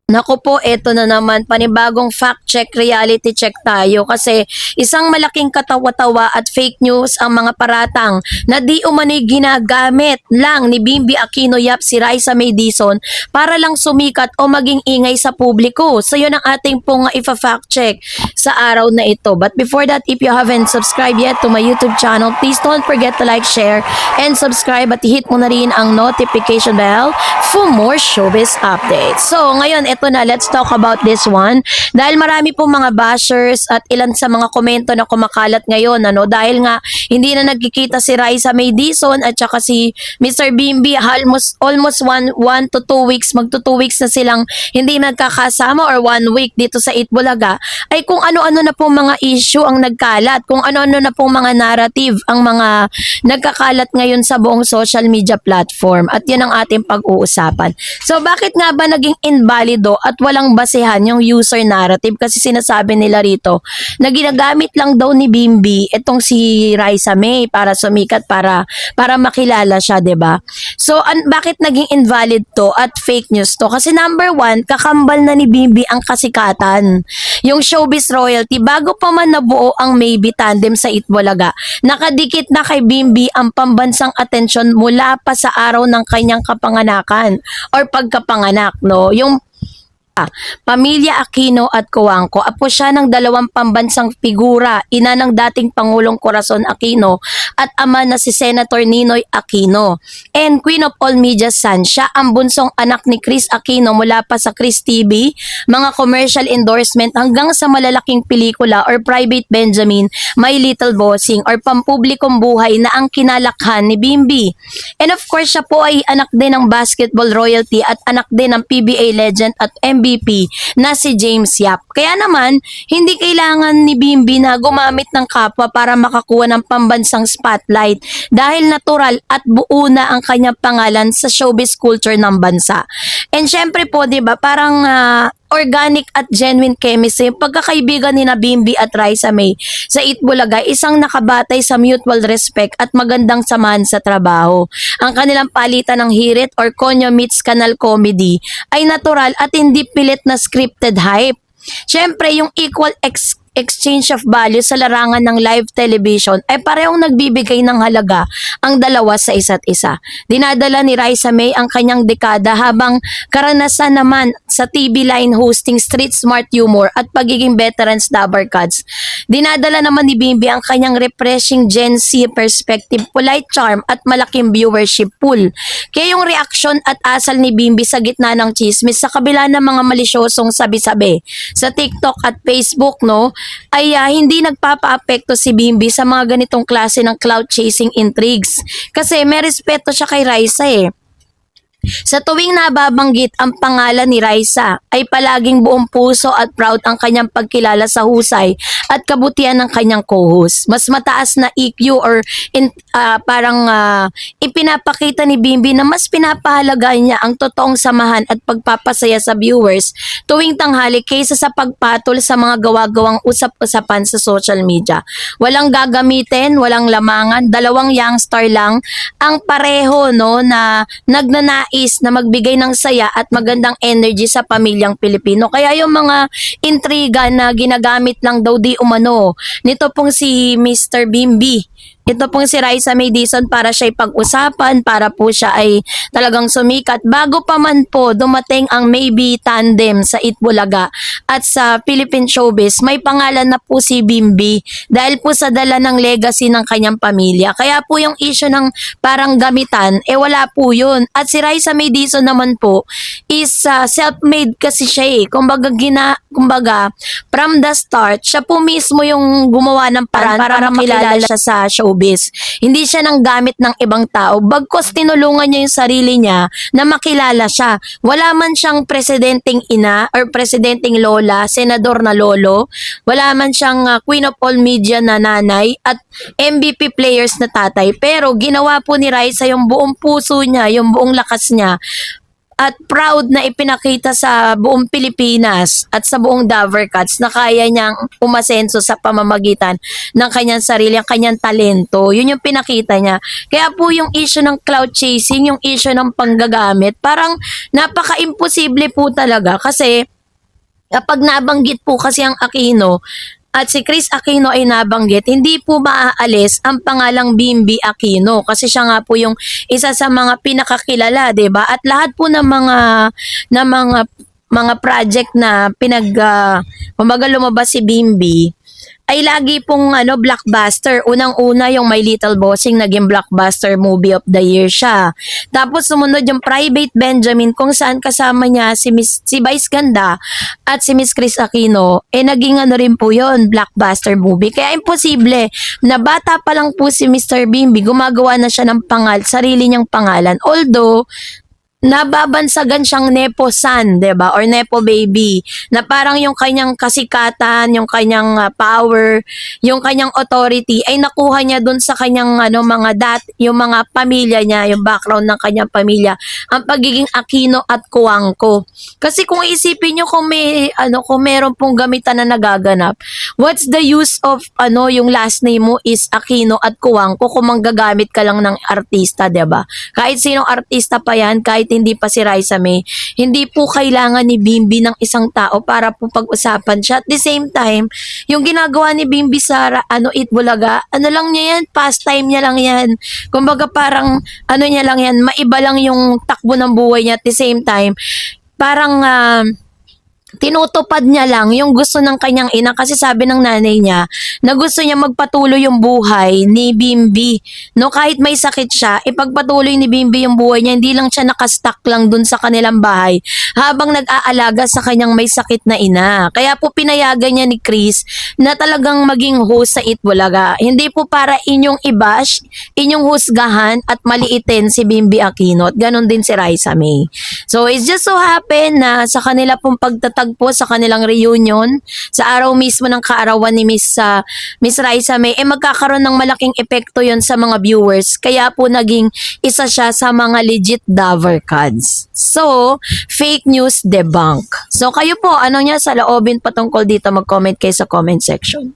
Naku po, eto na naman, panibagong fact check, reality check tayo kasi isang malaking katawa-tawa at fake news ang mga paratang na di umano'y ginagamit lang ni Bimbi Aquino Yap si Raisa May Dizon para lang sumikat o maging ingay sa publiko. So yun ang ating pong ifa-fact check sa araw na ito. But before that, if you haven't subscribed yet to my YouTube channel, please don't forget to like, share, and subscribe at hit mo na rin ang notification bell for more showbiz updates. So ngayon, eto na, let's talk about this one. Dahil marami pong mga bashers at ilan sa mga komento na kumakalat ngayon, ano, dahil nga hindi na nagkikita si Raisa May Dizon at saka si Mr. Bimbi, almost one to 2 weeks, magto 2 weeks na silang hindi nagkakasama or 1 week dito sa Itbulaga, ay kung ano-ano na pong mga issue ang nagkalat, kung ano-ano na pong mga narrative ang mga nagkakalat ngayon sa buong social media platform, at yun ang ating pag-uusapan. So bakit nga ba naging invalido at walang basehan yung user narrative? Kasi sinasabi nila rito na ginagamit lang daw ni Bimbi itong si Raisa May para sumikat, para makilala siya, 'di ba? So bakit naging invalid to at fake news to? Kasi number one, kakambal na ni Bimbi ang kasikatan. Yung showbiz royalty, bago pa man nabuo ang Maybe Tandem sa Itbulaga, nakadikit na kay Bimbi ang pambansang atensyon mula pa sa araw ng kanyang kapanganakan or pagkapanganak, no? Yung Pamilya Aquino at Coangco, apo siya ng dalawang pambansang figura, ina ng dating Pangulong Corazon Aquino at ama na si Senator Ninoy Aquino. And Queen of All Media San, siya ang bunsong anak ni Chris Aquino mula pa sa Chris TV, mga commercial endorsement hanggang sa malalaking pelikula or Private Benjamin, My Little Bossing or pampublikong buhay na ang kinalakhan ni Bimbi. And of course, siya po ay anak din ng basketball royalty at anak din ng PBA legend at MVP na si James Yap. Kaya naman, hindi kailangan ni Bimbi na gumamit ng kapwa para makakuha ng pambansang spotlight dahil natural at buo na ang kanyang pangalan sa showbiz culture ng bansa. And syempre po, 'di ba, parang organic at genuine chemistry yung pagkakaibigan ni na Bimbi at Raisa May sa Itbulaga, isang nakabatay sa mutual respect at magandang samahan sa trabaho. Ang kanilang palitan ng hirit or konyo meets kanal comedy ay natural at hindi pilit na scripted hype. Siyempre, yung equal exchange of value sa larangan ng live television ay parehong nagbibigay ng halaga ang dalawa sa isa't isa. Dinadala ni Raisa May ang kanyang dekada habang karanasan naman sa TV line hosting, street smart humor at pagiging veteran stabber cuts. Dinadala naman ni Bimbi ang kanyang refreshing Gen Z perspective, polite charm at malaking viewership pool. Kaya yung reaksyon at asal ni Bimbi sa gitna ng chismis sa kabila ng mga malisyosong sabi-sabi sa TikTok at Facebook, no, ay hindi nagpapa-apekto si Bimbi sa mga ganitong klase ng cloud chasing intrigues. Kasi may respeto siya kay Raisa eh. Sa tuwing nababanggit ang pangalan ni Raisa, ay palaging buong puso at proud ang kanyang pagkilala sa husay at kabutihan ng kanyang co-host. Mas mataas na EQ or ipinapakita ni Bimbi na mas pinapahalaga niya ang totoong samahan at pagpapasaya sa viewers tuwing tanghali kaysa sa pagpatol sa mga gawa-gawang usap-usapan sa social media. Walang gagamitin, walang lamangan, dalawang young star lang ang pareho, no, na nagnanais na magbigay ng saya at magandang energy sa pamilyang Pilipino. Kaya yung mga intriga na ginagamit lang daw di umano nito pong si Mr. Bimbi, ito pong si Raisa May Dizon para siya pag-usapan, para po siya ay talagang sumikat. Bago pa man po dumating ang Maybe Tandem sa Itbulaga at sa Philippine Showbiz, may pangalan na po si Bimbi dahil po sa dala ng legacy ng kanyang pamilya. Kaya po yung issue ng parang gamitan, wala po yun. At si Raisa May Dizon naman po is self-made kasi siya eh. Kumbaga, from the start, siya po mismo yung gumawa ng paraan para makilala siya sa showbiz. Hindi siya nang gamit ng ibang tao. Bagkos tinulungan niya yung sarili niya na makilala siya. Wala man siyang presidenteng ina or presidenteng lola, senador na lolo. Wala man siyang Queen of All Media na nanay at MVP players na tatay. Pero ginawa po ni Raisa yung buong puso niya, yung buong lakas niya at proud na ipinakita sa buong Pilipinas at sa buong Davercats na kaya niyang umasenso sa pamamagitan ng kanyang sarili, ang kanyang talento. Yun yung pinakita niya. Kaya po yung issue ng cloud chasing, yung issue ng panggagamit, parang napaka-imposible po talaga kasi kapag nabanggit po kasi ang Aquino at si Chris Aquino ay nabanggit, hindi po maaalis ang pangalang Bimby Aquino kasi siya nga po yung isa sa mga pinakakilala, 'di ba? At lahat po ng mga project na kumbaga lumabas si Bimby ay lagi pong blockbuster. Unang-una yung My Little Bossing, naging blockbuster movie of the year siya. Tapos sumunod yung Private Benjamin kung saan kasama niya si Vice Ganda at si Miss Chris Aquino. Naging rin po yun, blockbuster movie. Kaya imposible na bata pa lang po si Mr. Bimby, gumagawa na siya ng sarili niyang pangalan. Although, nababansagan siyang Nepo son, 'di ba? Or Nepo baby, na parang yung kanyang kasikatan, yung kanyang power, yung kanyang authority ay nakuha niya dun sa kanyang yung mga pamilya niya, yung background ng kanyang pamilya, ang pagiging Aquino at Cuangco. Kasi kung isipin niyo kung kung meron pong gamitan na nagaganap, what's the use of yung last name mo is Aquino at Cuangco kung manggagamit ka lang ng artista, 'di ba? Kahit sinong artista pa 'yan, kahit hindi pa si Raisa May, hindi po kailangan ni Bimby ng isang tao para po pag-usapan siya. At the same time, yung ginagawa ni Bimby sa Itbulaga, lang niya yan, pastime niya lang yan. Kumbaga parang niya lang yan, maiba lang yung takbo ng buhay niya. At the same time, parang tinutupad niya lang yung gusto ng kanyang ina kasi sabi ng nanay niya na gusto niya magpatuloy yung buhay ni Bimby. No, kahit may sakit siya, ipagpatuloy ni Bimby yung buhay niya. Hindi lang siya nakastuck lang dun sa kanilang bahay habang nag-aalaga sa kanyang may sakit na ina. Kaya po pinayagan niya ni Chris na talagang maging host sa Itbulaga. Hindi po para inyong i-bash, inyong husgahan at maliitin si Bimby Aquino at ganun din si Raisa May. So, it's just so happen na sa kanila pong pagtatagpo sa kanilang reunion, sa araw mismo ng kaarawan ni Miss Raisa May, magkakaroon ng malaking epekto yon sa mga viewers. Kaya po naging isa siya sa mga legit Davercads. So, fake news debunk. So, kayo po, ano niya sa loobin patungkol dito? Mag-comment kayo sa comment section.